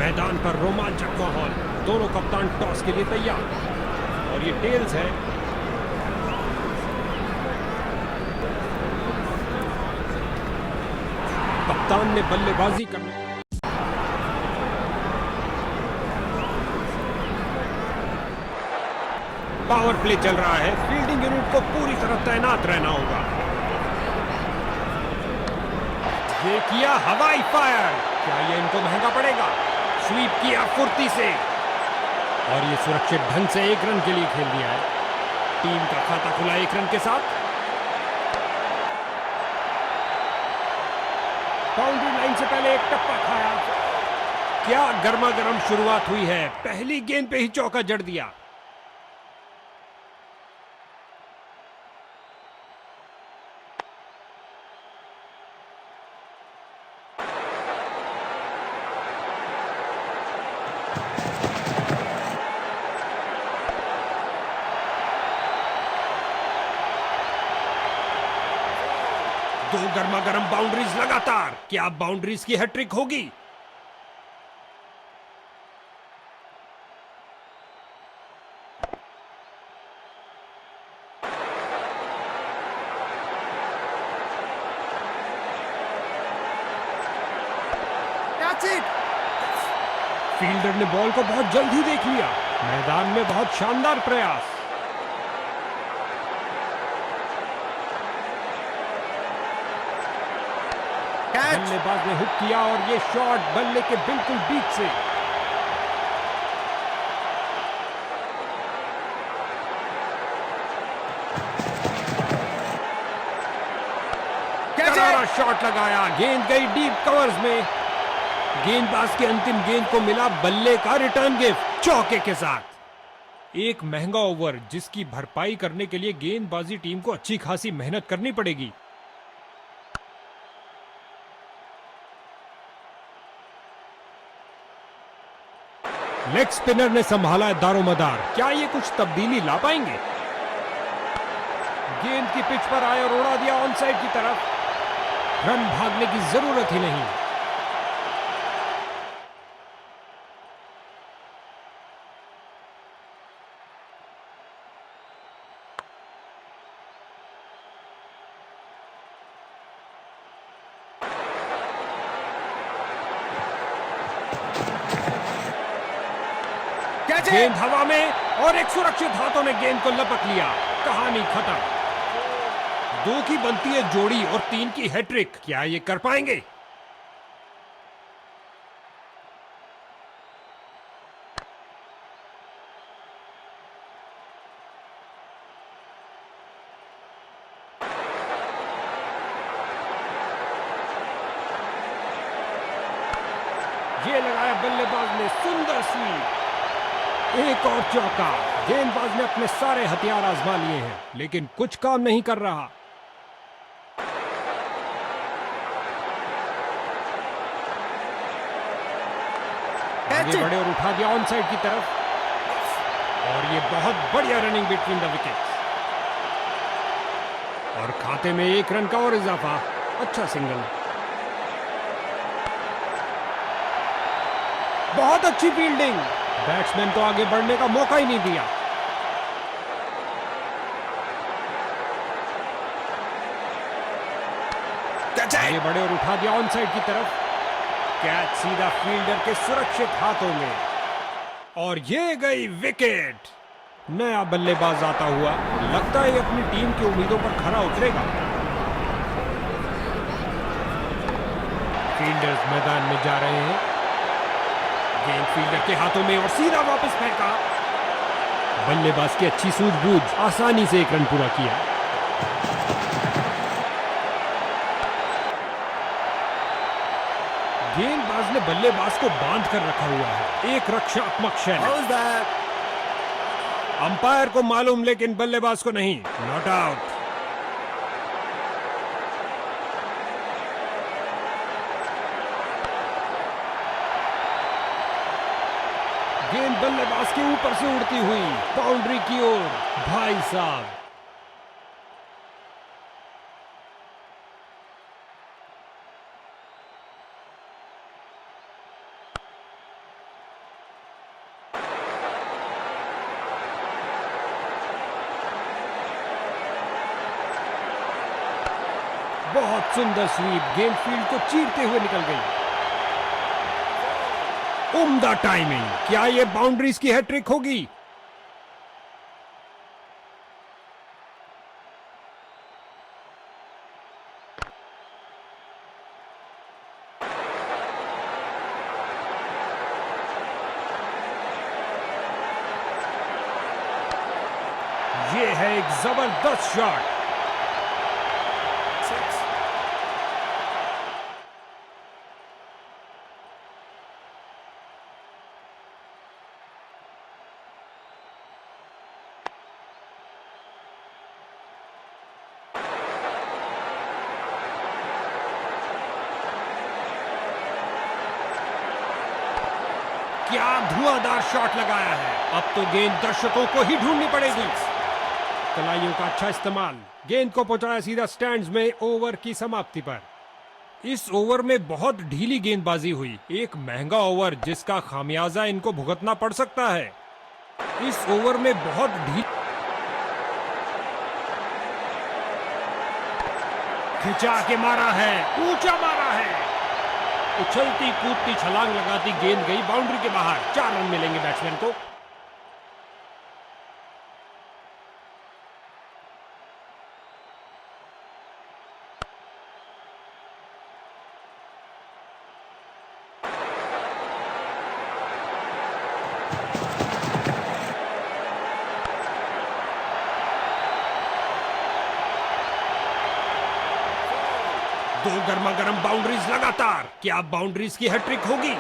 मैदान पर रोमांचक माहौल, दोनों कप्तान टॉस के लिए तैयार और ये टेल्स है। कप्तान ने बल्लेबाजी करने पावर प्ले चल रहा है। फील्डिंग यूनिट को पूरी तरह तैनात रहना होगा। ये किया हवाई फायर, क्या ये इनको महंगा पड़ेगा? स्वीप किया फुर्ती से और ये सुरक्षित ढंग से 1 रन के लिए खेल दिया है। टीम का खाता खुला 1 रन के साथ। बाउंड्री लाइन से पहले एक टप्पा खाया। क्या गर्मा गर्म शुरुआत हुई है, पहली गेंद पे ही चौका जड़ दिया। दो गर्मा गर्म बाउंड्रीज लगातार, क्या बाउंड्रीज की हैट्रिक होगी? फील्डर ने बॉल को बहुत जल्दी देख लिया। मैदान में बहुत शानदार प्रयास। बल्लेबाज ने हुक किया और ये शॉट बल्ले के बिल्कुल बीच से। करारा शॉट लगाया, गेंद गई डीप कवर्स में। गेंदबाज की अंतिम गेंद को मिला बल्ले का रिटर्न गिफ्ट चौके के साथ। एक महंगा ओवर जिसकी भरपाई करने के लिए गेंदबाजी टीम को अच्छी खासी मेहनत करनी पड़ेगी। लेग स्पिनर ने संभाला है दारोमदार, क्या ये कुछ तब्दीली ला पाएंगे? गेंद की पिच पर आए और उड़ा दिया ऑन साइड की तरफ। रन भागने की जरूरत ही नहीं। गेंद हवा में और एक सुरक्षित हाथों ने गेंद को लपक लिया। कहानी खत्म। 2 की बनती है जोड़ी और 3 की हैट्रिक, क्या ये कर पाएंगे? ये लगाया बल्लेबाज ने, सुंदर स्वीप। एक और चौका। गेंदबाज ने अपने सारे हथियार आजमा लिए हैं लेकिन कुछ काम नहीं कर रहा। आगे बढ़े और उठा दिया ऑन साइड की तरफ और ये बहुत बढ़िया रनिंग बिटवीन द विकेट्स और खाते में 1 रन का और इजाफा। अच्छा सिंगल। बहुत अच्छी फील्डिंग। बैट्समैन को आगे बढ़ने का मौका ही नहीं दिया। आगे बढ़े और उठा दिया ऑन साइड की तरफ। कैच सीधा फील्डर के सुरक्षित हाथों में और ये गई विकेट। नया बल्लेबाज आता हुआ, लगता है अपनी टीम की उम्मीदों पर खरा उतरेगा। फील्डर्स मैदान में जा रहे हैं। गेंद फील्डर के हाथों में और सीधा वापस फेंका। बल्लेबाज की अच्छी सूझबूझ, आसानी से 1 रन पूरा किया। गेंदबाज ने बल्लेबाज को बांध कर रखा हुआ है। एक रक्षात्मक शैली। अंपायर को मालूम लेकिन बल्लेबाज को नहीं। Not out. गेंद बल्लेबाज के ऊपर से उड़ती हुई बाउंड्री की ओर। भाई साहब, बहुत सुंदर स्वीप, गेंद फील्ड को चीरते हुए निकल गई। उम्दा टाइमिंग, क्या ये बाउंड्रीज की हैट्रिक होगी? ये है एक जबरदस्त शॉट। क्या धुआंधार शॉट लगाया है। अब तो गेंद दर्शकों को ही ढूंढनी पड़ेगी। कलाइयों का अच्छा इस्तेमाल, गेंद को पहुंचाया सीधा स्टैंड्स में। ओवर की समाप्ति पर इस ओवर में बहुत ढीली गेंदबाजी हुई। एक महंगा ओवर जिसका खामियाजा इनको भुगतना पड़ सकता है। इस ओवर में बहुत ढीली खिंचा के मारा है, ऊंचा मारा है। उछलती कूदती छलांग लगाती गेंद गई बाउंड्री के बाहर। 4 रन मिलेंगे बैट्समैन को। दो गर्मा गर्म बाउंड्रीज लगातार, क्या बाउंड्रीज की हैट्रिक होगी?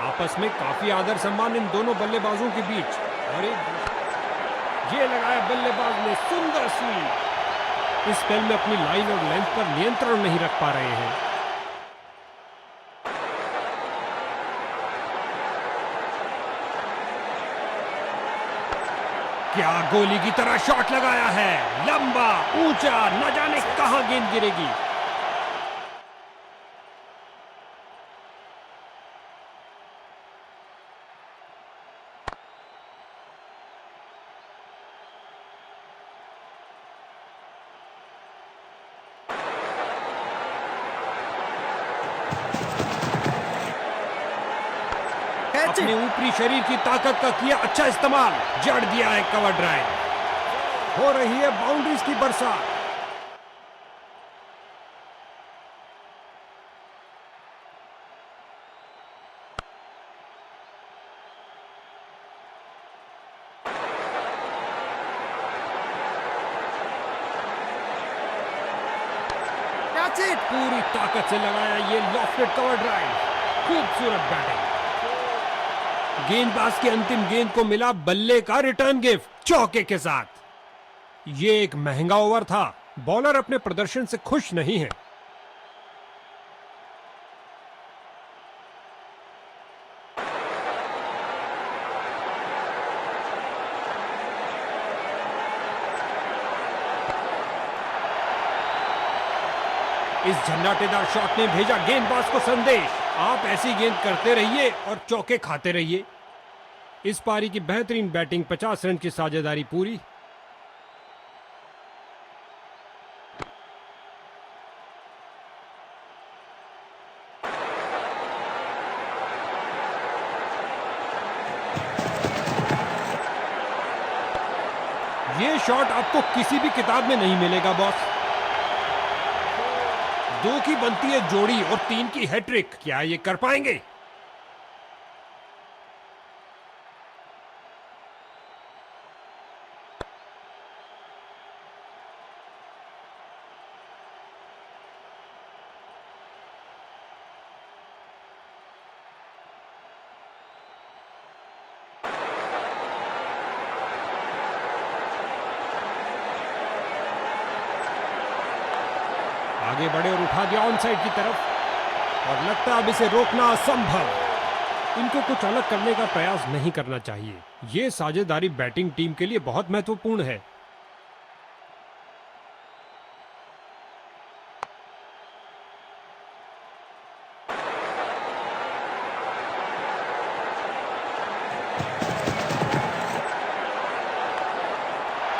आपस में काफी आदर सम्मान इन दोनों बल्लेबाजों के बीच। और ये लगाया बल्लेबाज ने सुंदर स्वीप। इस स्पेल में अपनी लाइन और लेंथ पर नियंत्रण नहीं रख पा रहे हैं। क्या गोली की तरह शॉट लगाया है, लंबा ऊंचा, न जाने कहां गेंद गिरेगी। अपने ऊपरी शरीर की ताकत का किया अच्छा इस्तेमाल, जड़ दिया है कवर ड्राइव। हो रही है बाउंड्रीज की बरसात। पूरी ताकत से लगाया ये लॉफ्टेड कवर ड्राइव। खूबसूरत बैटिंग। गेंदबाज की अंतिम गेंद को मिला बल्ले का रिटर्न गिफ्ट चौके के साथ। ये एक महंगा ओवर था। बॉलर अपने प्रदर्शन से खुश नहीं है। इस झंझाटेदार शॉट ने भेजा गेंदबाज को संदेश, आप ऐसी गेंद करते रहिए और चौके खाते रहिए। इस पारी की बेहतरीन बैटिंग, 50 रन की साझेदारी पूरी। ये शॉट आपको किसी भी किताब में नहीं मिलेगा बॉस। 2 की बनती है जोड़ी और 3 की हैट्रिक, क्या ये कर पाएंगे? आगे बढ़े और उठा दिया ऑन साइड की तरफ, और लगता है अब इसे रोकना असंभव। इनको कुछ अलग करने का प्रयास नहीं करना चाहिए। ये साझेदारी बैटिंग टीम के लिए बहुत महत्वपूर्ण है।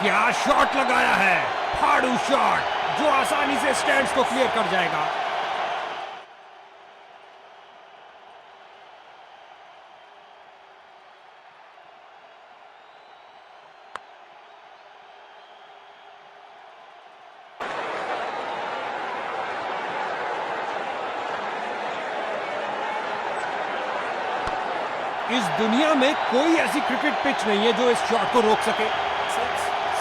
क्या शॉट लगाया है, फाड़ू शॉट जो आसानी से स्टैंड्स को क्लियर कर जाएगा। इस दुनिया में कोई ऐसी क्रिकेट पिच नहीं है जो इस शॉट को रोक सके।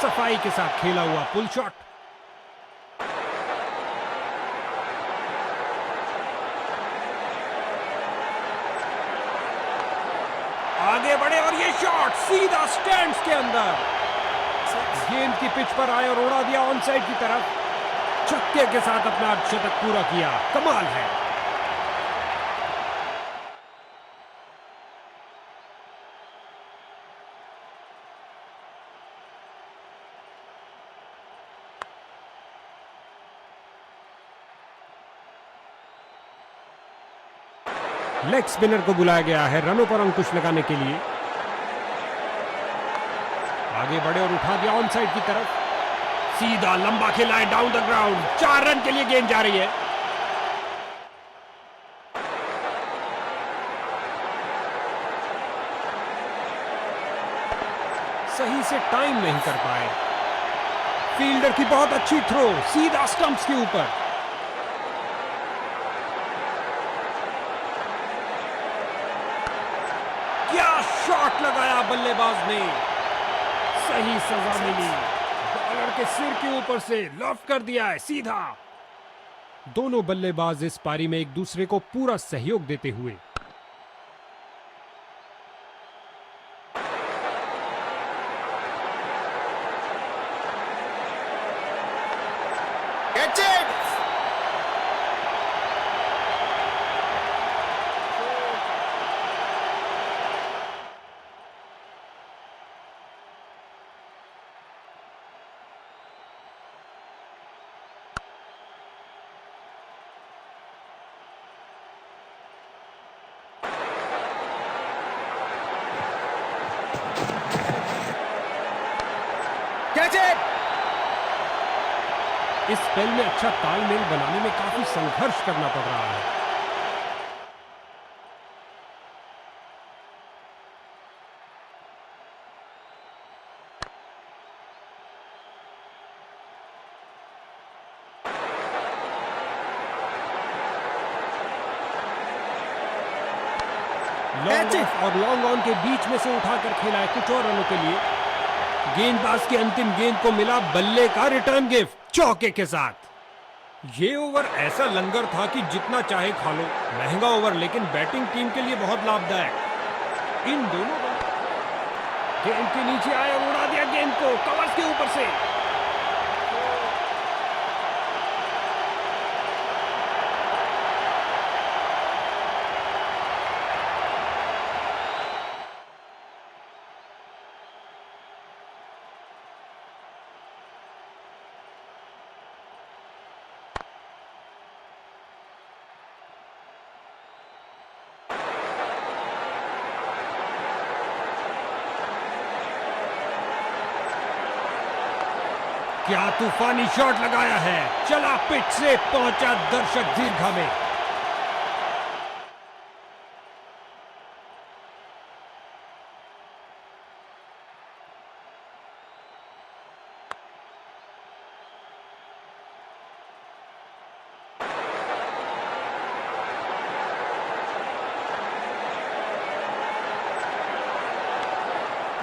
सफाई के साथ खेला हुआ पुल शॉट। आगे बढ़े और ये शॉट सीधा स्टैंड्स के अंदर। गेंद की पिच पर आए और उड़ा दिया ऑन साइड की तरफ। छक्के के साथ अपना अर्धशतक पूरा किया। कमाल है। लेग स्पिनर को बुलाया गया है रनों पर अंकुश लगाने के लिए। आगे बढ़े और उठा दिया ऑन साइड की तरफ। सीधा लंबा खेला है डाउन द ग्राउंड। 4 रन के लिए गेंद जा रही है। सही से टाइम नहीं कर पाए। फील्डर की बहुत अच्छी थ्रो सीधा स्टंप्स के ऊपर। क्या शॉट लगाया बल्लेबाज ने। सही सजा मिली। बॉलर के सिर के ऊपर से लॉफ्ट कर दिया है सीधा। दोनों बल्लेबाज इस पारी में एक दूसरे को पूरा सहयोग देते हुए। Catch it! Catch it! इस स्पेल में अच्छा तालमेल बनाने में काफी संघर्ष करना पड़ रहा है। लॉन्ग ऑफ और लॉन्ग ऑन के बीच में से उठाकर खेला है कुछ और रनों के लिए। गेंदबाज की अंतिम गेंद को मिला बल्ले का रिटर्न गिफ्ट चौके के साथ। ये ओवर ऐसा लंगर था कि जितना चाहे खा लो। महंगा ओवर लेकिन बैटिंग टीम के लिए बहुत लाभदायक। इन दोनों गेंद के नीचे आया और उड़ा दिया गेंद को कवर्स के ऊपर से। क्या तूफानी शॉट लगाया है। चला पिच से पहुंचा दर्शक दीर्घा में।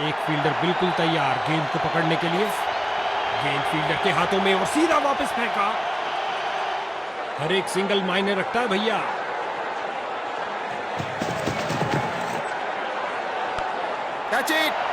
एक फील्डर बिल्कुल तैयार गेंद को पकड़ने के लिए। गेंद फील्डर के हाथों में और सीधा वापस फेंका। हर एक सिंगल मायने रखता है भैया। Catch it!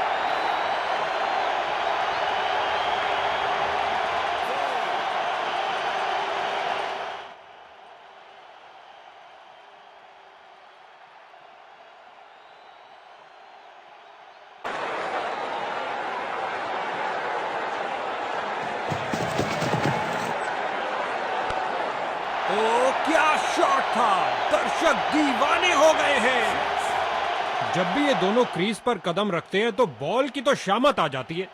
ओ क्या शॉट था। दर्शक दीवाने हो गए हैं। जब भी ये दोनों क्रीज पर कदम रखते हैं तो बॉल की तो शामत आ जाती है।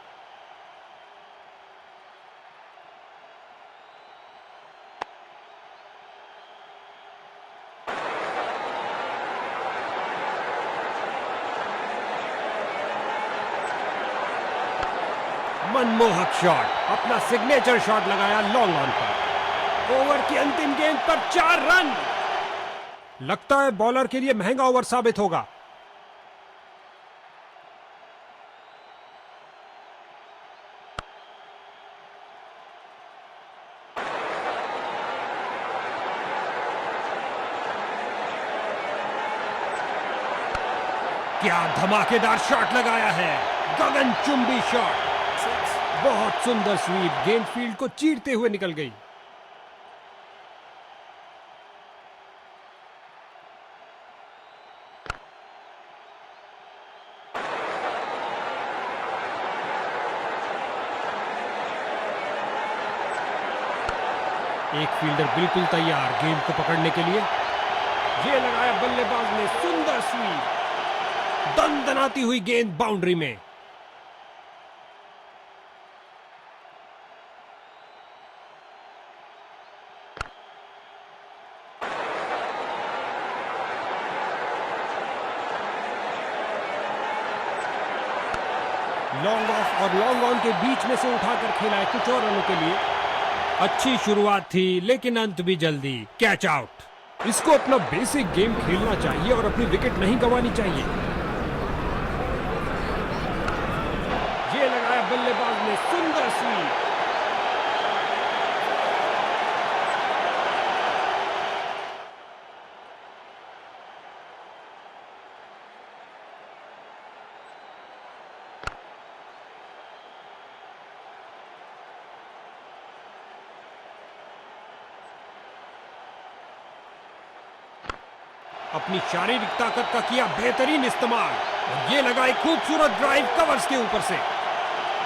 मनमोहक शॉट, अपना सिग्नेचर शॉट लगाया लॉन्ग ऑन पर। ओवर की अंतिम गेंद पर 4 रन। लगता है बॉलर के लिए महंगा ओवर साबित होगा। क्या धमाकेदार शॉट लगाया है, गगनचुंबी शॉट। बहुत सुंदर स्वीप, गेंद फील्ड को चीरते हुए निकल गई। एक फील्डर बिल्कुल तैयार गेंद को पकड़ने के लिए। ये लगाया बल्लेबाज ने सुंदर स्वीप, दंदनाती हुई गेंद बाउंड्री में। लॉन्ग ऑफ और लॉन्ग ऑन के बीच में से उठाकर खेला है कुछ और रनों के लिए। अच्छी शुरुआत थी लेकिन अंत भी जल्दी, कैच आउट। इसको अपना बेसिक गेम खेलना चाहिए और अपनी विकेट नहीं गंवानी चाहिए। ये लगाया बल्लेबाज ने सुंदर स्वीप। अपनी शारीरिक ताकत का किया बेहतरीन इस्तेमाल और ये लगाई खूबसूरत ड्राइव कवर्स के ऊपर से।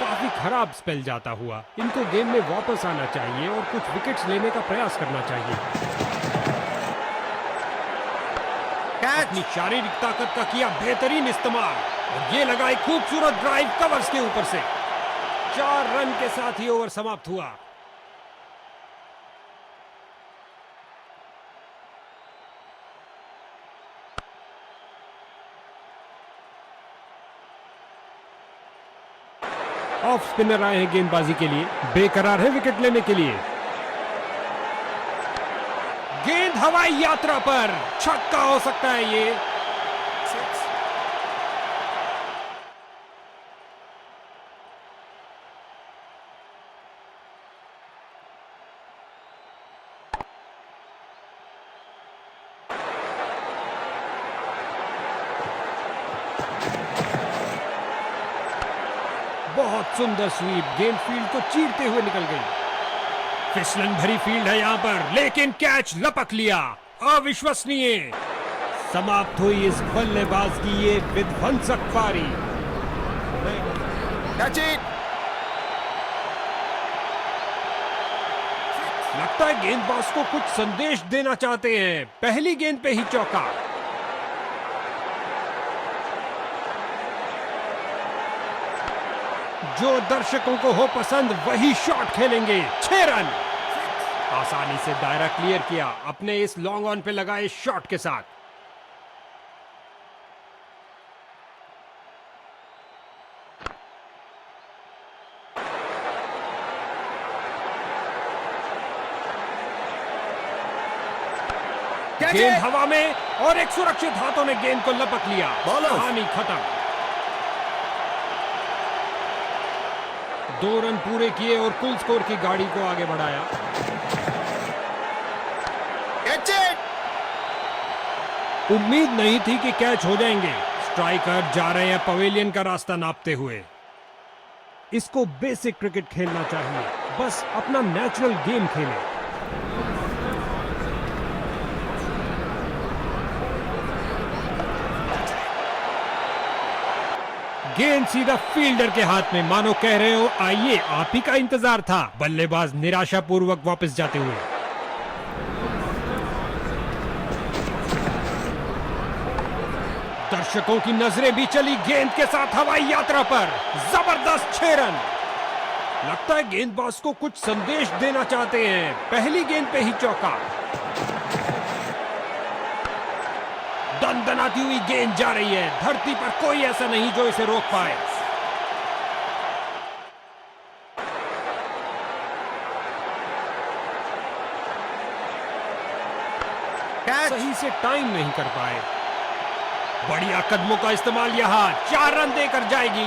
काफी खराब स्पेल जाता हुआ, इनको गेम में वापस आना चाहिए और कुछ विकेट्स लेने का प्रयास करना चाहिए। अपनी शारीरिक ताकत का किया बेहतरीन इस्तेमाल और ये लगाई खूबसूरत ड्राइव कवर्स के ऊपर से। 4 रन के साथ ही ओवर समाप्त हुआ। ऑफ स्पिनर आए हैं गेंदबाजी के लिए, बेकरार है विकेट लेने के लिए। गेंद हवाई यात्रा पर, छक्का हो सकता है ये। बहुत सुंदर स्वीप, गेंद फील्ड को चीरते हुए निकल गई। फिसलन भरी फील्ड है यहां पर, लेकिन कैच लपक लिया। अविश्वसनीय। समाप्त हुई इस बल्लेबाज की ये विध्वंसक पारी। लगता है गेंदबाज को कुछ संदेश देना चाहते हैं। पहली गेंद पे ही चौका। जो दर्शकों को हो पसंद वही शॉट खेलेंगे। 6 रन। आसानी से दायरा क्लियर किया अपने इस लॉन्ग ऑन पे लगाए शॉट के साथ। गेंद हवा में और एक सुरक्षित हाथों ने गेंद को लपक लिया। कहानी खत्म। 2 रन पूरे किए और कुल स्कोर की गाड़ी को आगे बढ़ाया। उम्मीद नहीं थी कि कैच हो जाएंगे। स्ट्राइकर जा रहे हैं पवेलियन का रास्ता नापते हुए। इसको बेसिक क्रिकेट खेलना चाहिए, बस अपना नेचुरल गेम खेलें। गेंद सीधा फील्डर के हाथ में, मानो कह रहे हो आइए आप ही का इंतजार था। बल्लेबाज निराशापूर्वक वापस जाते हुए। दर्शकों की नजरें भी चली गेंद के साथ हवाई यात्रा पर। जबरदस्त 6 रन। लगता है गेंदबाज को कुछ संदेश देना चाहते हैं। पहली गेंद पे ही चौका। दंदनाती हुई गेंद जा रही है। धरती पर कोई ऐसा नहीं जो इसे रोक पाए। कैच। सही से टाइम नहीं कर पाए। बढ़िया कदमों का इस्तेमाल, यहाँ 4 रन देकर जाएगी।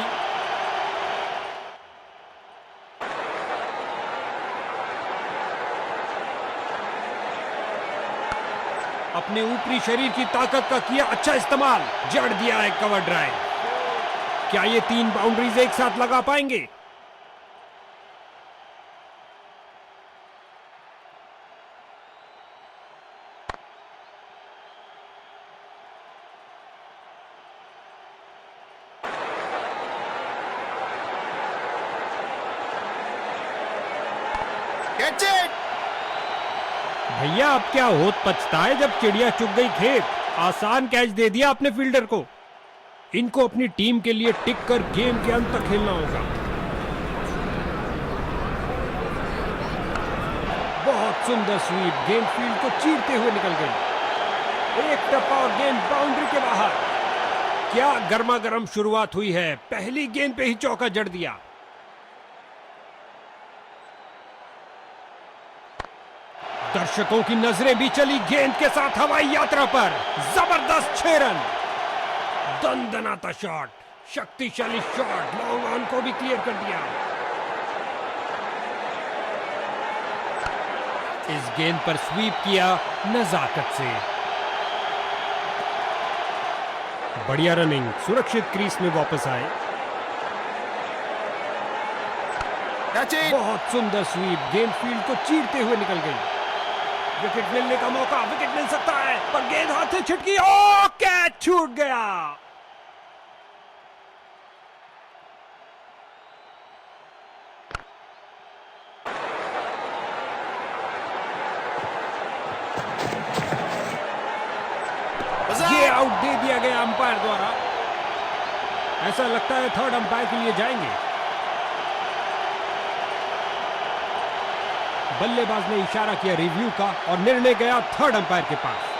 अपने ऊपरी शरीर की ताकत का किया अच्छा इस्तेमाल, जड़ दिया है कवर ड्राइव। क्या ये 3 बाउंड्रीज एक साथ लगा पाएंगे? Catch it. भैया अब क्या होत पछता है जब चिड़िया चुग गई खेत। आसान कैच दे दिया अपने फील्डर को। इनको अपनी टीम के लिए टिक कर गेम के अंत तक खेलना होगा। बहुत सुंदर स्वीप, गेंद फील्ड को चीरते हुए निकल गई। एक टप्पा और गेंद बाउंड्री के बाहर। क्या गर्मा गर्म शुरुआत हुई है, पहली गेंद पे ही चौका जड़ दिया। दर्शकों की नजरें भी चली गेंद के साथ हवाई यात्रा पर। जबरदस्त 6 रन। दंदनाता शॉट, शक्तिशाली शॉट, लॉन्ग ऑन को भी क्लियर कर दिया। इस गेंद पर स्वीप किया नजाकत से। बढ़िया रनिंग, सुरक्षित क्रीज में वापस आए। Catch it. बहुत सुंदर स्वीप, गेंद फील्ड को चीरते हुए निकल गई। विकेट मिलने का मौका, विकेट मिल सकता है, पर गेंद हाथ से छिटकी। ओ, कैच छूट गया। ये आउट दे दिया गया अंपायर द्वारा। ऐसा लगता है थर्ड अंपायर के लिए जाएंगे। बल्लेबाज ने इशारा किया रिव्यू का और निर्णय गया थर्ड अंपायर के पास।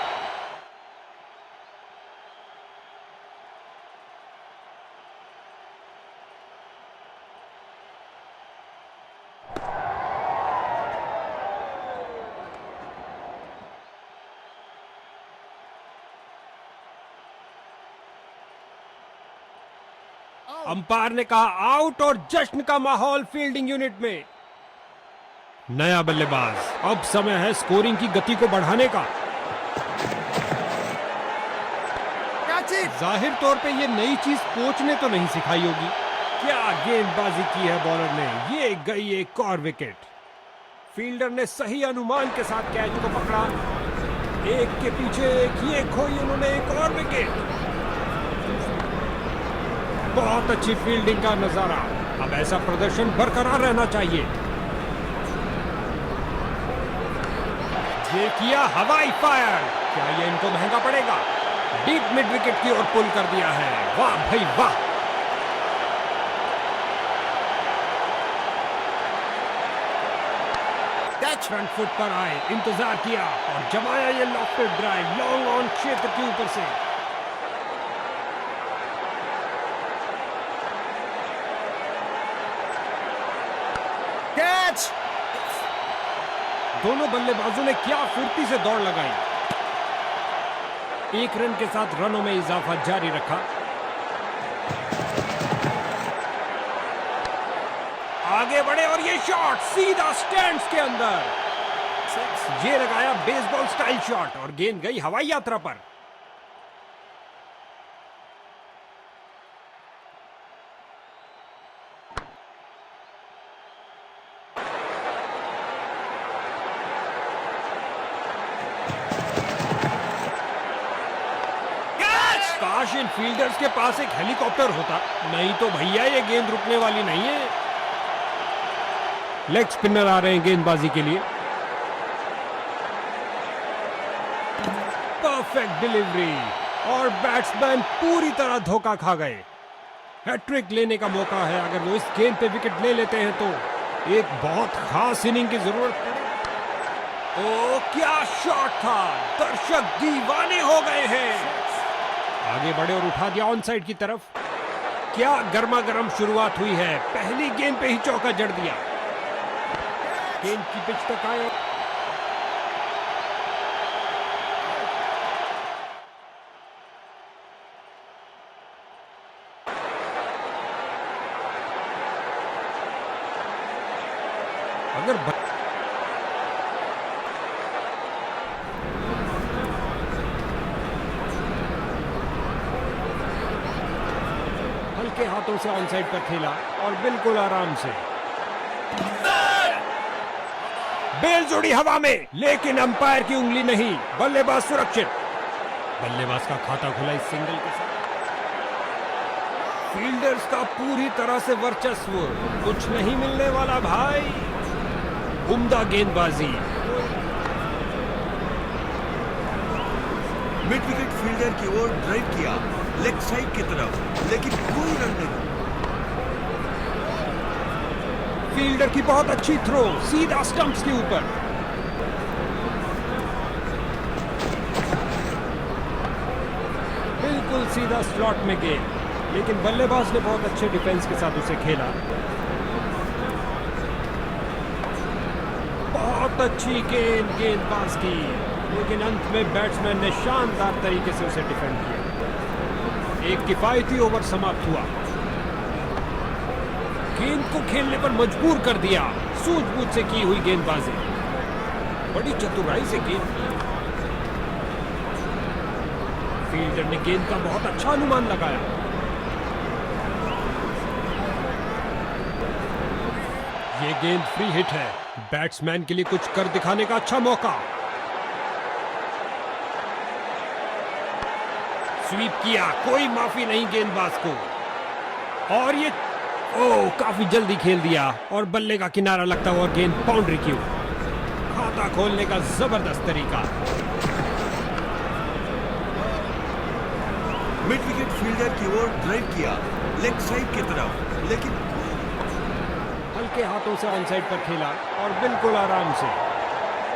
अंपायर ने कहा आउट और जश्न का माहौल फील्डिंग यूनिट में। नया बल्लेबाज, अब समय है स्कोरिंग की गति को बढ़ाने का। जाहिर तौर पे ये नई चीज कोच ने तो नहीं सिखाई होगी। क्या गेंदबाजी की है बॉलर ने, ये गई एक और विकेट। फील्डर ने सही अनुमान के साथ कैच को पकड़ा। एक के पीछे एक, ये खोई उन्होंने एक और विकेट। बहुत अच्छी फील्डिंग का नजारा। अब ऐसा प्रदर्शन बरकरार रहना चाहिए। ये किया हवाई फायर, क्या ये इनको महंगा पड़ेगा? डीप मिड विकेट की ओर पुल कर दिया है। वाह भाई वाह। कैच फ्रंट फुट पर आए, इंतजार किया और जमाया ये लॉफ्टेड ड्राइव लॉन्ग ऑन क्षेत्र के ऊपर से। कैच। दोनों बल्लेबाजों ने क्या फुर्ती से दौड़ लगाई। 1 रन के साथ रनों में इजाफा जारी रखा। आगे बढ़े और ये शॉट सीधा स्टैंड्स के अंदर। ये लगाया बेसबॉल स्टाइल शॉट और गेंद गई हवाई यात्रा पर। काश इन फील्डर्स के पास एक हेलीकॉप्टर होता, नहीं तो भैया ये गेंद रुकने वाली नहीं है। लेग स्पिनर आ रहे हैं गेंदबाजी के लिए। परफेक्ट डिलीवरी और बैट्समैन पूरी तरह धोखा खा गए। हैट्रिक लेने का मौका है। अगर वो इस गेंद पे विकेट ले लेते हैं तो एक बहुत खास इनिंग की जरूरत पड़ेगी। ओ क्या शॉट था, दर्शक दीवाने हो गए हैं। आगे बढ़े और उठा दिया ऑन साइड की तरफ। क्या गर्मा गर्म शुरुआत हुई है, पहली गेंद पे ही चौका जड़ दिया। गेंद की पिच तक आए, अगर हल्के हाथों से ऑन साइड पर खेला और बिल्कुल आराम से बेल जोड़ी हवा में, लेकिन अंपायर की उंगली नहीं, बल्लेबाज सुरक्षित। बल्लेबाज का खाता खुला इस सिंगल के साथ। फील्डर्स का पूरी तरह से वर्चस्व, कुछ नहीं मिलने वाला भाई। उम्दा गेंदबाजी। मिड विकेट फील्डर की ओर ड्राइव किया लेग साइड की तरफ, लेकिन कोई रन नहीं। फील्डर की बहुत अच्छी थ्रो, सीधा स्टंप्स के ऊपर। बिल्कुल सीधा स्लॉट में गेंद, लेकिन बल्लेबाज ने बहुत अच्छे डिफेंस के साथ उसे खेला। बहुत अच्छी गेंद गेंदबाज की, लेकिन अंत में बैट्समैन ने शानदार तरीके से उसे डिफेंड किया। एक किफायती ओवर समाप्त हुआ। गेंद को खेलने पर मजबूर कर दिया, सूझबूझ से की हुई गेंदबाजी, बड़ी चतुराई से गेंद की। फील्डर ने गेंद का बहुत अच्छा अनुमान लगाया। ये गेंद फ्री हिट है, बैट्समैन के लिए कुछ कर दिखाने का अच्छा मौका। स्वीप किया, कोई माफी नहीं गेंदबाज को। और ये काफी जल्दी खेल दिया और बल्ले का किनारा लगता हुआ गेंद बाउंड्री की ओर। खाता खोलने का जबरदस्त तरीका। मिड विकेट फील्डर की ओर ड्राइव किया लेग साइड की तरफ, लेकिन हल्के हाथों से ऑन साइड पर खेला और बिल्कुल आराम से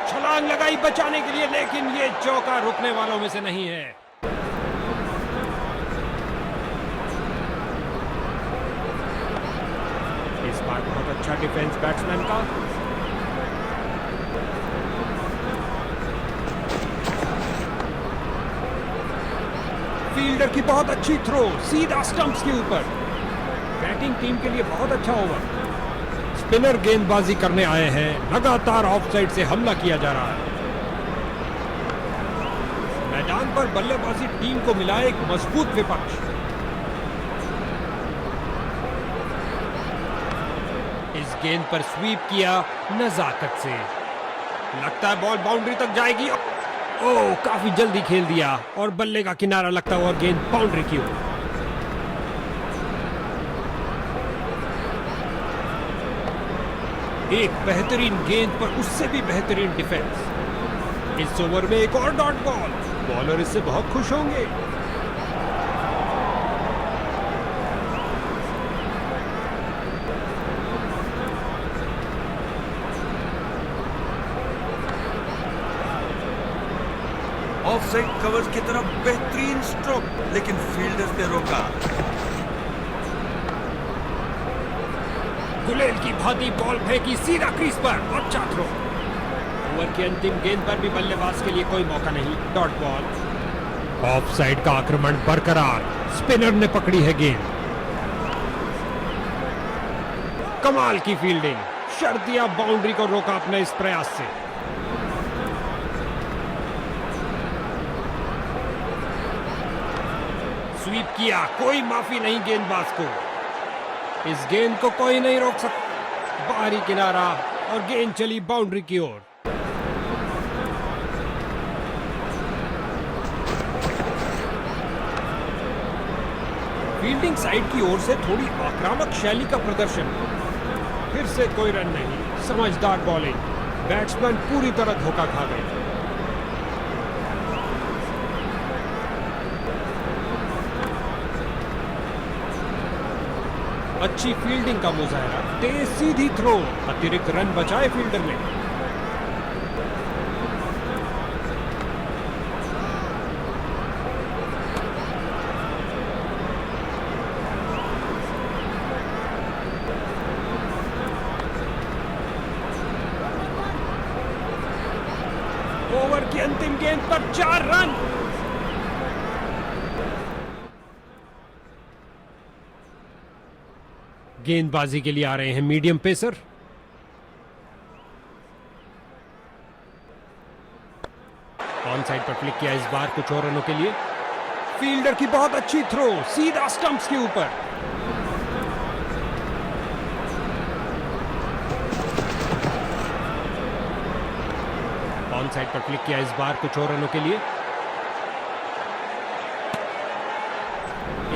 छलांग लगाई बचाने के लिए, लेकिन ये चौका रुकने वालों में से नहीं है। इस बार बहुत अच्छा डिफेंस बैट्समैन का। फील्डर की बहुत अच्छी थ्रो, सीधा स्टंप्स के ऊपर। बैटिंग टीम के लिए बहुत अच्छा ओवर। स्पिनर गेंदबाजी करने आए हैं, लगातार ऑफ साइड से हमला किया जा रहा है। मैदान पर बल्लेबाजी टीम को मिला एक मजबूत विपक्ष। इस गेंद पर स्वीप किया नजाकत से, लगता है बॉल बाउंड्री तक जाएगी। काफी जल्दी खेल दिया और बल्ले का किनारा लगता हुआ गेंद बाउंड्री की ओर। एक बेहतरीन गेंद पर उससे भी बेहतरीन डिफेंस। इस ओवर में एक और डॉट बॉल, बॉलर इससे बहुत खुश होंगे। ऑफ साइड कवर की तरफ बेहतरीन स्ट्रोक, लेकिन फील्डर्स ने रोका। गुलेल की भांति बॉल फेंकी सीधा क्रीज पर, अच्छा थ्रो। ओवर की अंतिम गेंद पर भी बल्लेबाज के लिए कोई मौका नहीं, डॉट बॉल। ऑफ साइड का आक्रमण बरकरार, स्पिनर ने पकड़ी है गेंद। कमाल की फील्डिंग, शर्तिया बाउंड्री को रोका अपने इस प्रयास से। स्वीप किया, कोई माफी नहीं गेंदबाज को। इस गेंद को कोई नहीं रोक सकता। बाहरी किनारा और गेंद चली बाउंड्री की ओर। फील्डिंग साइड की ओर से थोड़ी आक्रामक शैली का प्रदर्शन। फिर से कोई रन नहीं, समझदार बॉलिंग। बैट्समैन पूरी तरह धोखा खा गए। अच्छी फील्डिंग का मुजाहरा, तेज सीधी थ्रो, अतिरिक्त रन बचाए फील्डर ने। ओवर की अंतिम गेंद पर 4 रन। गेंदबाजी के लिए आ रहे हैं मीडियम पेसर। ऑन साइड पर फ्लिक किया इस बार कुछ और रनों के लिए। फील्डर की बहुत अच्छी थ्रो सीधा स्टंप्स के ऊपर। ऑन साइड पर फ्लिक किया इस बार कुछ और रनों के लिए।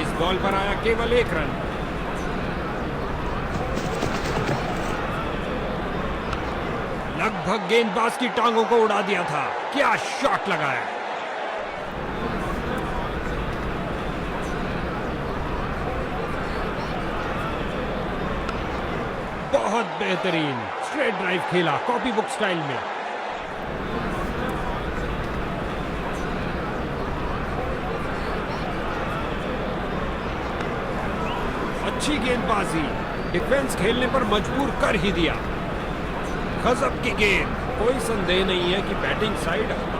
इस बॉल पर आया केवल 1 रन। लगभग गेंदबाज की टांगों को उड़ा दिया था। क्या शॉट लगाया। बहुत बेहतरीन स्ट्रेट ड्राइव खेला कॉपी बुक स्टाइल में। अच्छी गेंदबाजी, डिफेंस खेलने पर मजबूर कर ही दिया। गजब की गेंद, कोई संदेह नहीं है कि बैटिंग साइड आउट।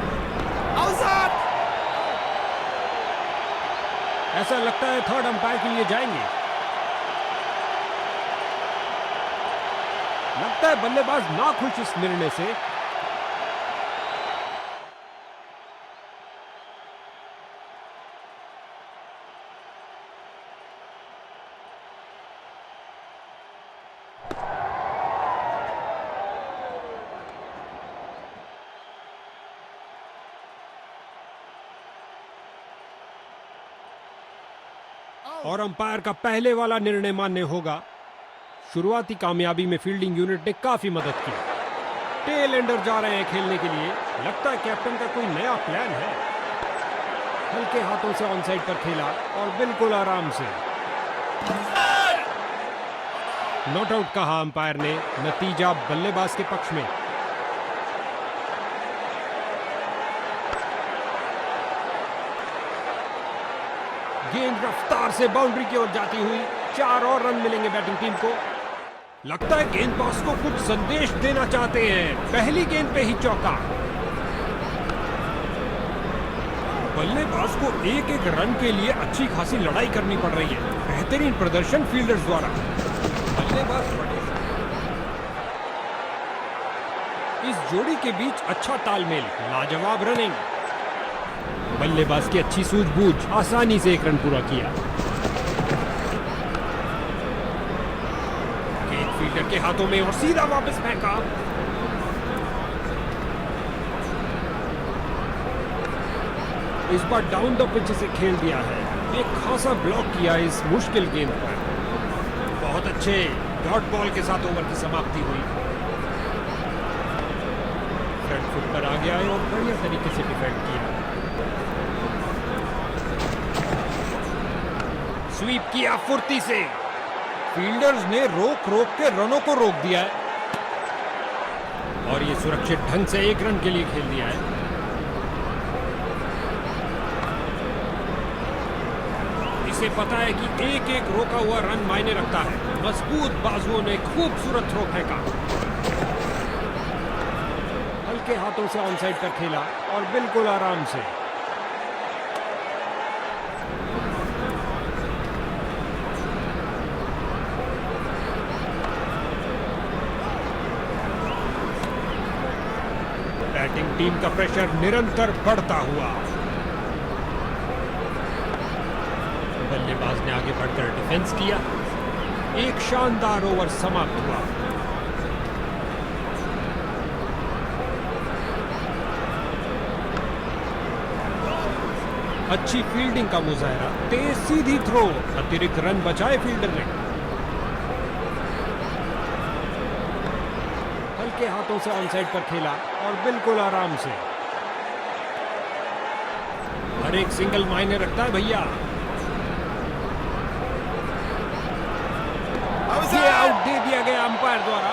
ऐसा लगता है थर्ड अंपायर के लिए जाएंगे। लगता है बल्लेबाज नाखुश इस निर्णय से। और अंपायर का पहले वाला निर्णय मान्य होगा। शुरुआती कामयाबी में फील्डिंग यूनिट ने काफी मदद की। टेल एंडर जा रहे हैं खेलने के लिए। लगता है कैप्टन का कोई नया प्लान है। हल्के हाथों से ऑन साइड पर खेला और बिल्कुल आराम से नॉट आउट कहा अंपायर ने। नतीजा बल्लेबाज के पक्ष में। गेंद रफ्तार से बाउंड्री की ओर जाती हुई। 4 और रन मिलेंगे बैटिंग टीम को। लगता है गेंदबाज को कुछ संदेश देना चाहते हैं। पहली गेंद पे ही चौका। बल्लेबाज को एक एक रन के लिए अच्छी खासी लड़ाई करनी पड़ रही है। बेहतरीन प्रदर्शन फील्डर्स द्वारा। बल्लेबाज इस जोड़ी के बीच अच्छा तालमेल, लाजवाब रनिंग। बल्लेबाज की अच्छी सूझबूझ, आसानी से 1 रन पूरा किया। गेंद फील्डर के हाथों में और सीधा वापस फेंका। इस बार डाउन द पिच से खेल दिया है। एक खासा ब्लॉक किया इस मुश्किल गेंद पर। बहुत अच्छे डॉट बॉल के साथ ओवर की समाप्ति हुई। फ्रंट फुट पर आ गया और बढ़िया तरीके से डिफेंड किया। स्वीप किया फुर्ती से। फील्डर्स ने रोक रोक के रनों को रोक दिया है और ये सुरक्षित ढंग से 1 रन के लिए खेल दिया है। इसे पता है कि एक एक रोका हुआ रन मायने रखता है। मजबूत बाजुओं ने खूबसूरत थ्रो फेंका। हल्के हाथों से ऑन साइड पर खेला और बिल्कुल आराम से। बैटिंग टीम का प्रेशर निरंतर बढ़ता हुआ। बल्लेबाज ने आगे बढ़कर डिफेंस किया। एक शानदार ओवर समाप्त हुआ। अच्छी फील्डिंग का मुजाहरा, तेज सीधी थ्रो, अतिरिक्त रन बचाए फील्डर ने। हल्के हाथों से ऑन साइड पर खेला और बिल्कुल आराम से। हर एक सिंगल मायने रखता है भैया। ये आउट दे दिया गया अंपायर द्वारा।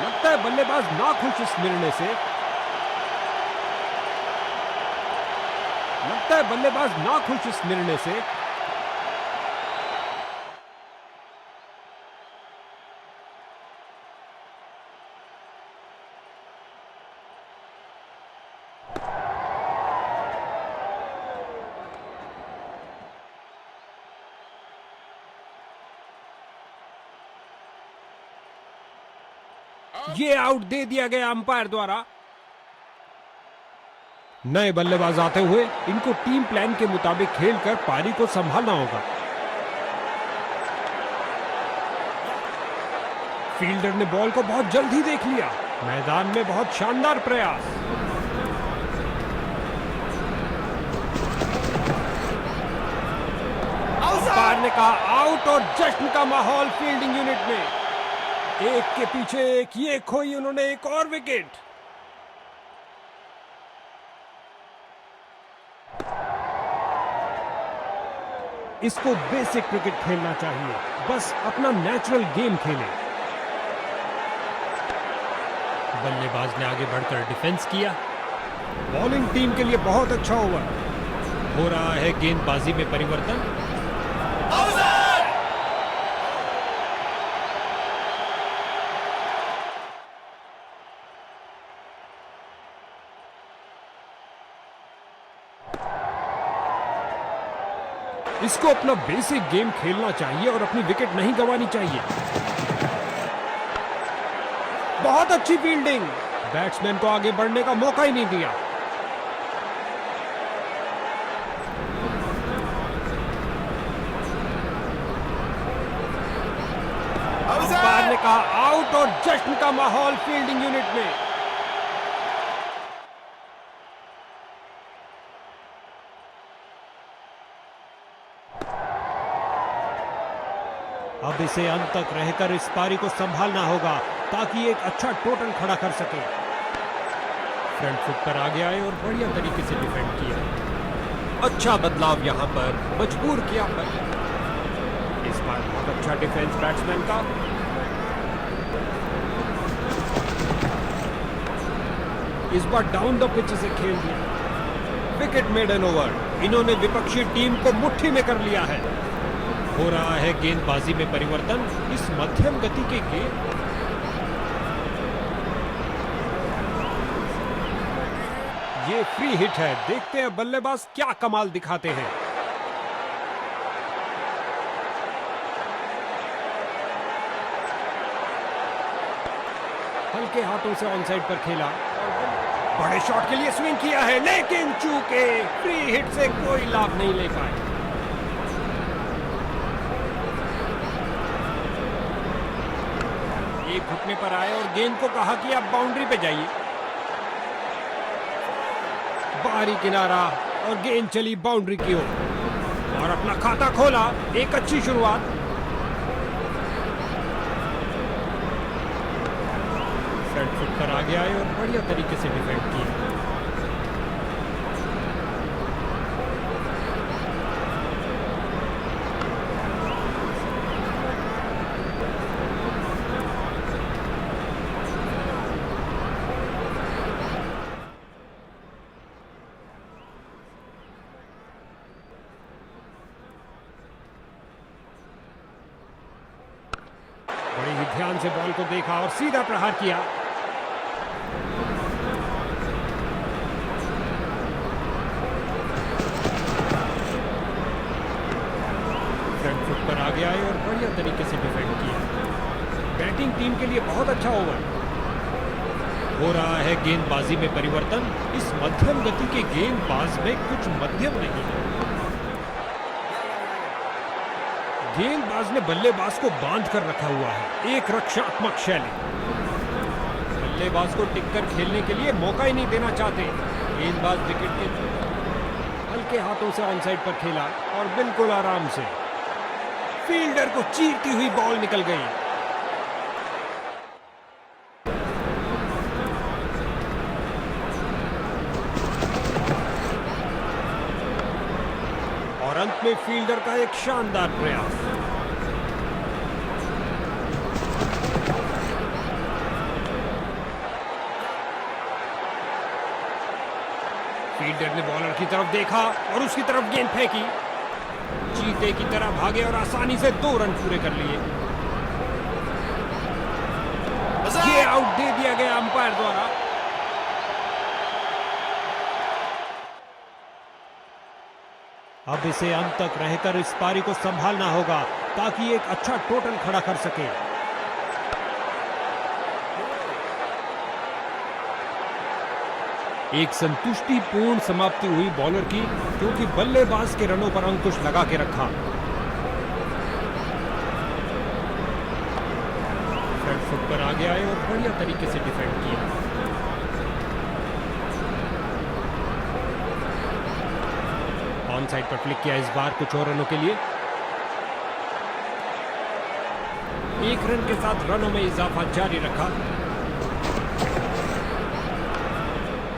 लगता है बल्लेबाज नाखुश इस निर्णय से। लगता है बल्लेबाज नाखुश इस निर्णय से। ये आउट दे दिया गया अंपायर द्वारा। नए बल्लेबाज आते हुए इनको टीम प्लान के मुताबिक खेलकर पारी को संभालना होगा। फील्डर ने बॉल को बहुत जल्द ही देख लिया। मैदान में बहुत शानदार प्रयास। अंपायर ने कहा आउट और जश्न का माहौल फील्डिंग यूनिट में। एक के पीछे एक, ये खोई उन्होंने एक और विकेट। इसको बेसिक क्रिकेट खेलना चाहिए, बस अपना नेचुरल गेम खेले। बल्लेबाज ने आगे बढ़कर डिफेंस किया। बॉलिंग टीम के लिए बहुत अच्छा ओवर। हो रहा है गेंदबाजी में परिवर्तन। इसको अपना बेसिक गेम खेलना चाहिए और अपनी विकेट नहीं गंवानी चाहिए। बहुत अच्छी फील्डिंग। बैट्समैन को आगे बढ़ने का मौका ही नहीं दिया। अंपायर ने कहा आउट और जश्न का माहौल फील्डिंग यूनिट में। अब इसे अंत तक रहकर इस पारी को संभालना होगा ताकि एक अच्छा टोटल खड़ा कर सके। फ्रंट फुट पर आगे आए और बढ़िया तरीके से डिफेंड किया। अच्छा बदलाव यहां पर मजबूर किया पर इस बार बहुत अच्छा डिफेंस बैट्समैन का। इस बार डाउन द पिच से खेल दिया। Wicket maiden over. इन्होंने विपक्षी टीम को मुट्ठी में कर लिया है। हो रहा है गेंदबाजी में परिवर्तन। इस मध्यम गति के गेंद ये फ्री हिट है। देखते हैं बल्लेबाज क्या कमाल दिखाते हैं। हल्के हाथों से ऑन साइड पर खेला। बड़े शॉट के लिए स्विंग किया है, लेकिन चूके फ्री हिट से कोई लाभ नहीं ले पाए। एक घुटने पर आए और गेंद को कहा कि आप बाउंड्री पे जाइए। बाहरी किनारा और गेंद चली बाउंड्री की ओर और अपना खाता खोला। एक अच्छी शुरुआत। फ्रंट फुट पर आगे आए और बढ़िया तरीके से डिफेंड किया। बड़े ही ध्यान से बॉल को देखा और सीधा प्रहार किया। फ्रंट फुट पर आगे आए और बढ़िया तरीके से डिफेंड किया। बैटिंग टीम के लिए बहुत अच्छा ओवर। हो रहा है गेंदबाजी में परिवर्तन। इस मध्यम गति के गेंदबाज में कुछ मध्यम नहीं है। गेंदबाज ने बल्लेबाज को बांध कर रखा हुआ है। एक रक्षात्मक शैली। बल्लेबाज को टिककर खेलने के लिए मौका ही नहीं देना चाहते। गेंदबाज विकेट के हल्के हाथों से ऑन साइड पर खेला और बिल्कुल आराम से फील्डर को चीरती हुई बॉल निकल गई। और अंत में फील्डर का एक शानदार प्रयास। फील्डर ने बॉलर की तरफ देखा और उसकी तरफ गेंद फेंकी। चीते की तरह भागे और आसानी से 2 रन पूरे कर लिए। ये आउट दे दिया गया अंपायर द्वारा। अब इसे अंत तक रहकर इस पारी को संभालना होगा ताकि एक अच्छा टोटल खड़ा कर सके। एक संतुष्टिपूर्ण समाप्ति हुई बॉलर की, क्योंकि बल्लेबाज के रनों पर अंकुश लगा के रखा। फ्रंट फुट पर आगे आए और बढ़िया तरीके से डिफेंड किया। ऑन साइड पर फ्लिक किया इस बार कुछ और रनों के लिए। एक रन के साथ रनों में इजाफा जारी रखा।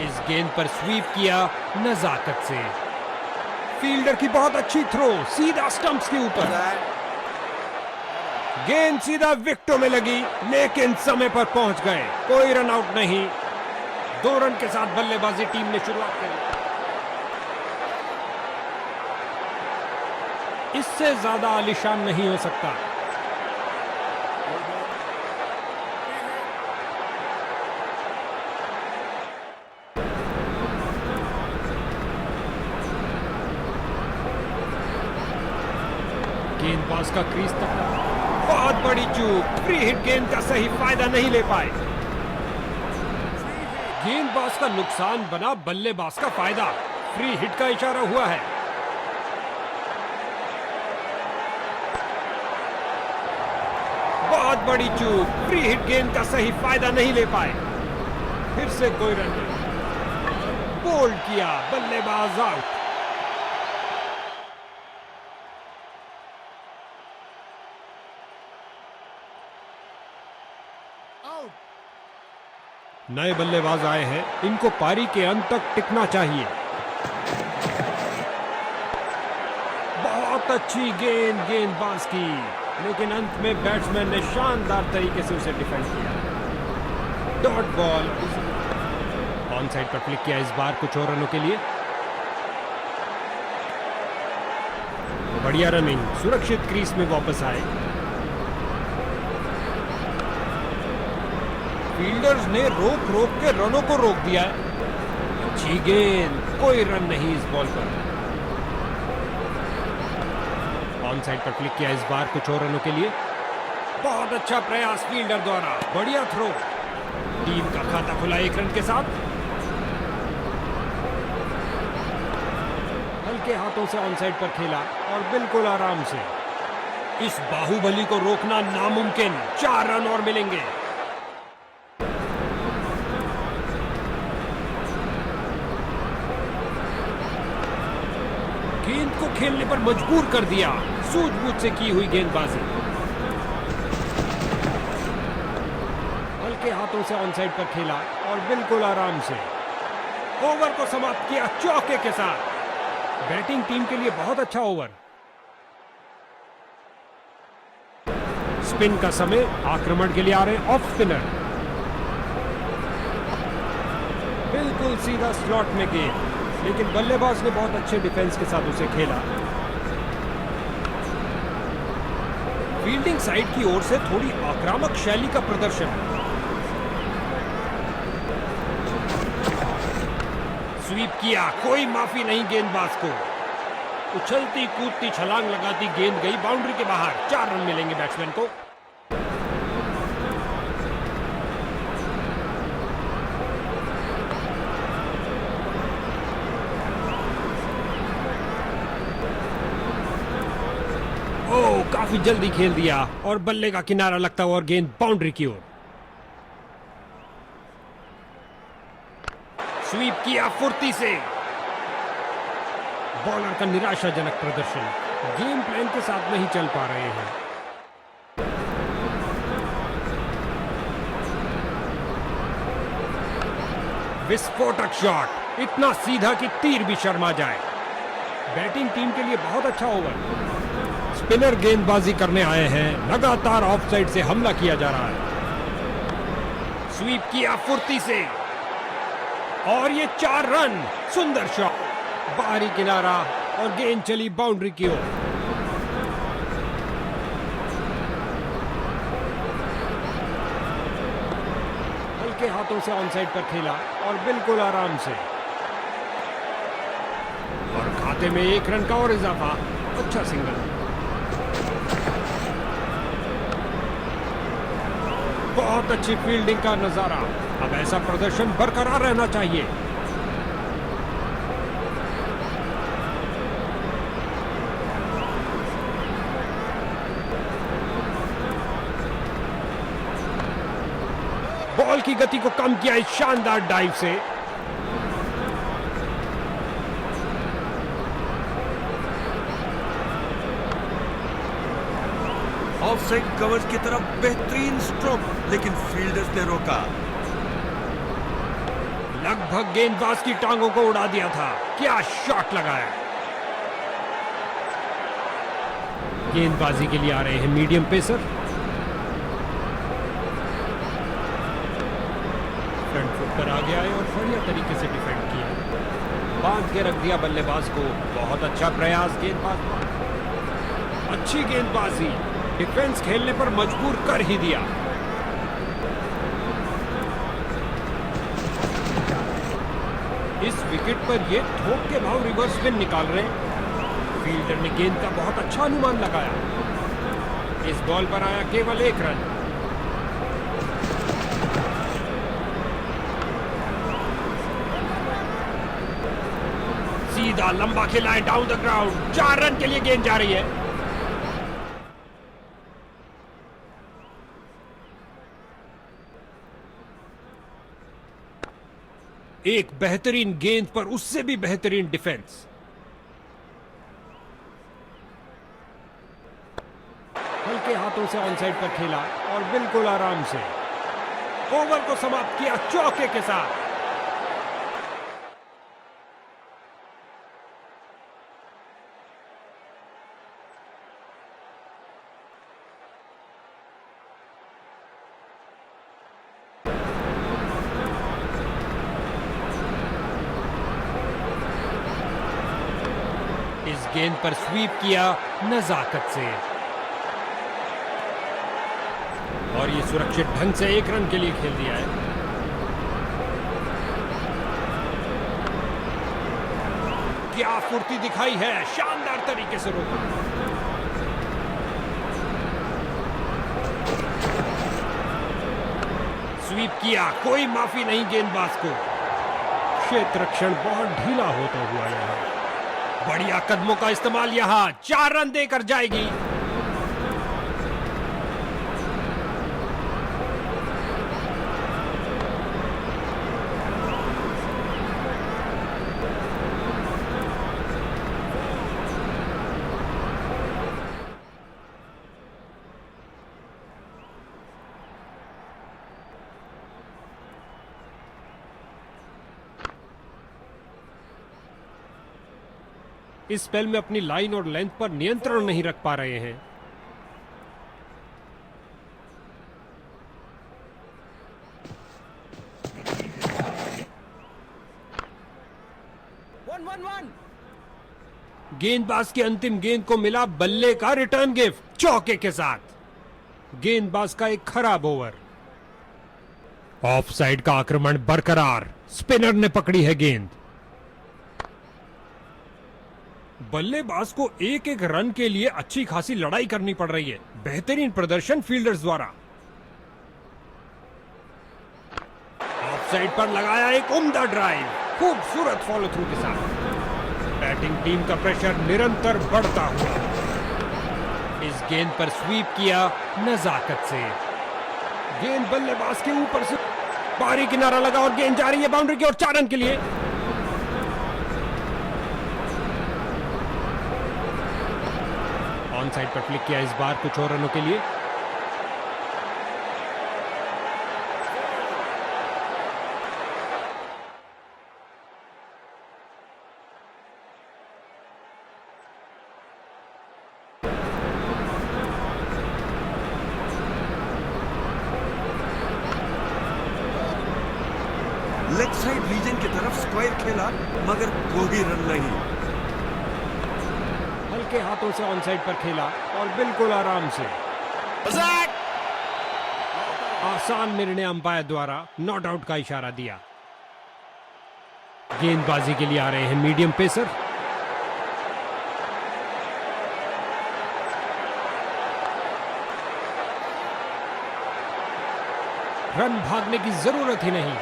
इस गेंद पर स्वीप किया नजाकत से। फील्डर की बहुत अच्छी थ्रो, सीधा स्टंप्स के ऊपर। गेंद सीधा विकेटों में लगी, लेकिन समय पर पहुंच गए। कोई रन आउट नहीं। 2 रन के साथ बल्लेबाजी टीम ने शुरुआत करी। इससे ज्यादा आलीशान नहीं हो सकता। गेंदबाज का क्रीज तक, बहुत बड़ी चूक। फ्री हिट गेंद का सही फायदा नहीं ले पाए। गेंदबाज का नुकसान बना बल्लेबाज का फायदा। फ्री हिट का इशारा हुआ है। बहुत बड़ी चूक। फ्री हिट गेंद का सही फायदा नहीं ले पाए। फिर से कोई रन नहीं। बोल्ड किया, बल्लेबाज आउट। नए बल्लेबाज आए हैं, इनको पारी के अंत तक टिकना चाहिए। बहुत अच्छी गेंद गेंदबाज की, लेकिन अंत में बैट्समैन ने शानदार तरीके से उसे डिफेंड किया। Dot ball. ऑन साइड पर फ्लिक किया इस बार कुछ और रनों के लिए। बढ़िया रनिंग, सुरक्षित क्रीज में वापस आए। फील्डर्स ने रोक रोक के रनों को रोक दिया है। अच्छी गेंद, कोई रन नहीं इस बॉल पर। ऑन साइड पर क्लिक किया इस बार कुछ और रनों के लिए। बहुत अच्छा प्रयास फील्डर द्वारा, बढ़िया थ्रो। टीम का खाता खुला 1 रन के साथ। हल्के हाथों से ऑन साइड पर खेला और बिल्कुल आराम से। इस बाहुबली को रोकना नामुमकिन। 4 रन और मिलेंगे। गेंद को खेलने पर मजबूर कर दिया, सूझबूझ से की हुई गेंदबाजी। हल्के हाथों से ऑन साइड पर खेला और बिल्कुल आराम से ओवर को समाप्त किया चौके के साथ। बैटिंग टीम के लिए बहुत अच्छा ओवर। स्पिन का समय, आक्रमण के लिए आ रहे ऑफ स्पिनर। बिल्कुल सीधा स्लॉट में गेंद, लेकिन बल्लेबाज ने बहुत अच्छे डिफेंस के साथ उसे खेला। फील्डिंग साइड की ओर से थोड़ी आक्रामक शैली का प्रदर्शन। स्वीप किया, कोई माफी नहीं गेंदबाज को। उछलती कूदती छलांग लगाती गेंद गई बाउंड्री के बाहर। 4 रन मिलेंगे बैट्समैन को। काफी जल्दी खेल दिया और बल्ले का किनारा लगता हुआ और गेंद बाउंड्री की ओर। स्वीप किया फुर्ती से। बॉलर का निराशाजनक प्रदर्शन, गेम प्लान के साथ नहीं चल पा रहे हैं। विस्फोटक शॉट, इतना सीधा कि तीर भी शर्मा जाए। बैटिंग टीम के लिए बहुत अच्छा ओवर। स्पिनर गेंदबाजी करने आए हैं, लगातार ऑफ साइड से हमला किया जा रहा है। स्वीप किया फुर्ती से और ये 4 रन। सुंदर शॉट, बाहरी किनारा और गेंद चली बाउंड्री की ओर। हल्के हाथों से ऑन साइड पर खेला और बिल्कुल आराम से। और खाते में 1 रन का और इजाफा। अच्छा सिंगल। बहुत अच्छी फील्डिंग का नजारा। अब ऐसा प्रदर्शन बरकरार रहना चाहिए। बॉल की गति को कम किया इस शानदार डाइव से। ऑफसाइड कवर्स की तरफ बेहतरीन स्ट्रोक, लेकिन फील्डर्स ने रोका। लगभग गेंदबाज की टांगों को उड़ा दिया था। क्या शॉट लगाया। गेंदबाजी के लिए आ रहे हैं मीडियम पेसर। फ्रंट फुट पर आ गया है और बढ़िया तरीके से डिफेंड किया, बांध के रख दिया बल्लेबाज को। बहुत अच्छा प्रयास गेंदबाज का। अच्छी गेंदबाजी, डिफेंस खेलने पर मजबूर कर ही दिया। इस विकेट पर ये थोक के भाव रिवर्स स्पिन निकाल रहे हैं। फील्डर ने गेंद का बहुत अच्छा अनुमान लगाया। इस बॉल पर आया केवल 1 रन। सीधा लंबा खेला है डाउन द ग्राउंड। 4 रन के लिए गेंद जा रही है। एक बेहतरीन गेंद पर उससे भी बेहतरीन डिफेंस। हल्के हाथों से ऑनसाइड पर खेला और बिल्कुल आराम से ओवर को समाप्त किया चौके के साथ। इस गेंद पर स्वीप किया नजाकत से और ये सुरक्षित ढंग से 1 रन के लिए खेल दिया है। क्या फुर्ती दिखाई है, शानदार तरीके से रोका। स्वीप किया, कोई माफी नहीं गेंदबाज को। क्षेत्र रक्षण बहुत ढीला होता हुआ यहां। बढ़िया कदमों का इस्तेमाल यहां। 4 रन देकर जाएगी। इस स्पेल में अपनी लाइन और लेंथ पर नियंत्रण नहीं रख पा रहे हैं। गेंदबाज की अंतिम गेंद को मिला बल्ले का रिटर्न गिफ्ट चौके के साथ। गेंदबाज का एक खराब ओवर। ऑफ साइड का आक्रमण बरकरार। स्पिनर ने पकड़ी है गेंद। बल्लेबाज को एक एक रन के लिए अच्छी खासी लड़ाई करनी पड़ रही है। बेहतरीन प्रदर्शन फील्डर्स द्वारा। ऑफ साइड पर लगाया एक उम्दा ड्राइव, खूबसूरत फॉलो थ्रू के साथ। बैटिंग टीम का प्रेशर निरंतर बढ़ता हुआ। इस गेंद पर स्वीप किया नजाकत से। गेंद बल्लेबाज के ऊपर से बारी किनारा लगा और गेंद जा रही है बाउंड्री की ओर 4 रन के लिए। ऑन साइड पर फ्लिक किया इस बार कुछ और रनों के लिए। लेग साइड रीजन की तरफ स्क्वायर खेला, मगर कोई रन नहीं। हल्के हाथों से ऑन साइड पर खेला और बिल्कुल आराम से। आसान निर्णय अंपायर द्वारा नॉट आउट का इशारा दिया। गेंदबाजी के लिए आ रहे हैं मीडियम पेसर। रन भागने की जरूरत ही नहीं।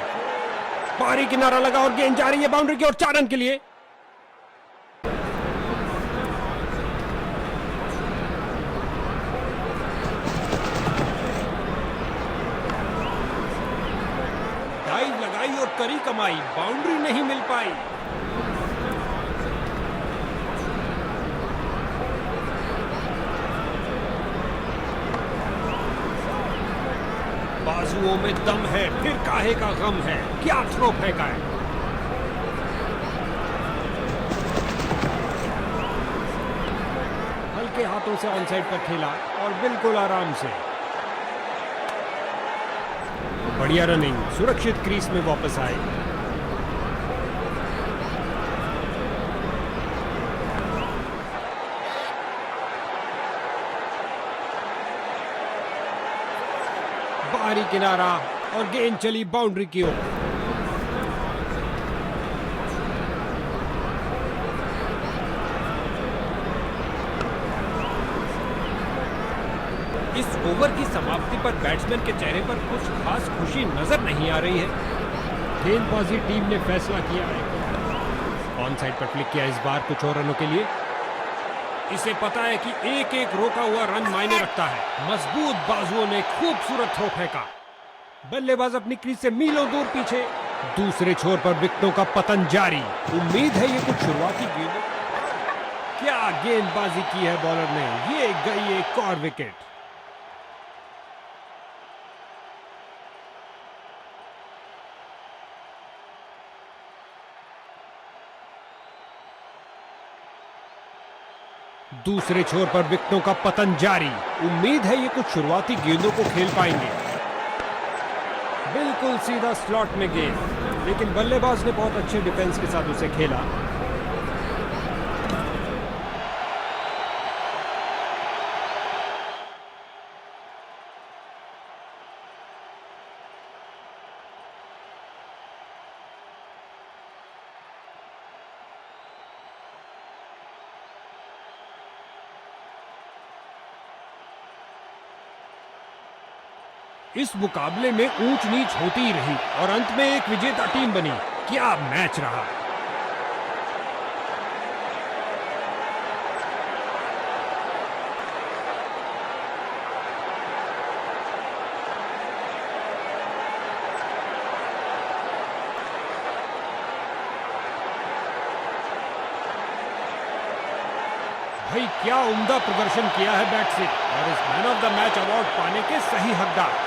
बारी किनारा लगा और गेंद जा रही है बाउंड्री की ओर 4 रन के लिए। बड़ी कमाई, बाउंड्री नहीं मिल पाई। बाजुओं में दम है, फिर काहे का गम है, क्या थ्रो फेंका है। हल्के हाथों से ऑनसाइड पर खेला और बिल्कुल आराम से। बढ़िया रनिंग, सुरक्षित क्रीज में वापस आए। बाहरी किनारा और गेंद चली बाउंड्री की ओर। इस ओवर की समाप्ति पर बैट्समैन के चेहरे पर कुछ खास खुशी नजर नहीं आ रही है। गेंदबाजी टीम ने फैसला किया है, ऑन साइड पर फ्लिक किया इस बार कुछ और रनों के लिए। इसे पता है कि एक एक रोका हुआ रन मायने रखता है। मजबूत बाजुओं ने खूबसूरत थ्रो फेंका। बल्लेबाज अपनी क्रीज से मीलों दूर पीछे। दूसरे छोर पर विकेटों का पतन जारी। उम्मीद है ये कुछ शुरुआती गेंद। क्या गेंदबाजी की है बॉलर ने, ये गई एक और विकेट। दूसरे छोर पर विकेटों का पतन जारी। उम्मीद है ये कुछ शुरुआती गेंदों को खेल पाएंगे। बिल्कुल सीधा स्लॉट में गेंद, लेकिन बल्लेबाज ने बहुत अच्छे डिफेंस के साथ उसे खेला। इस मुकाबले में ऊंच नीच होती ही रही और अंत में एक विजेता टीम बनी। क्या मैच रहा। भाई क्या उम्दा प्रदर्शन किया है बैट से, और इस man of the match award पाने के सही हकदार।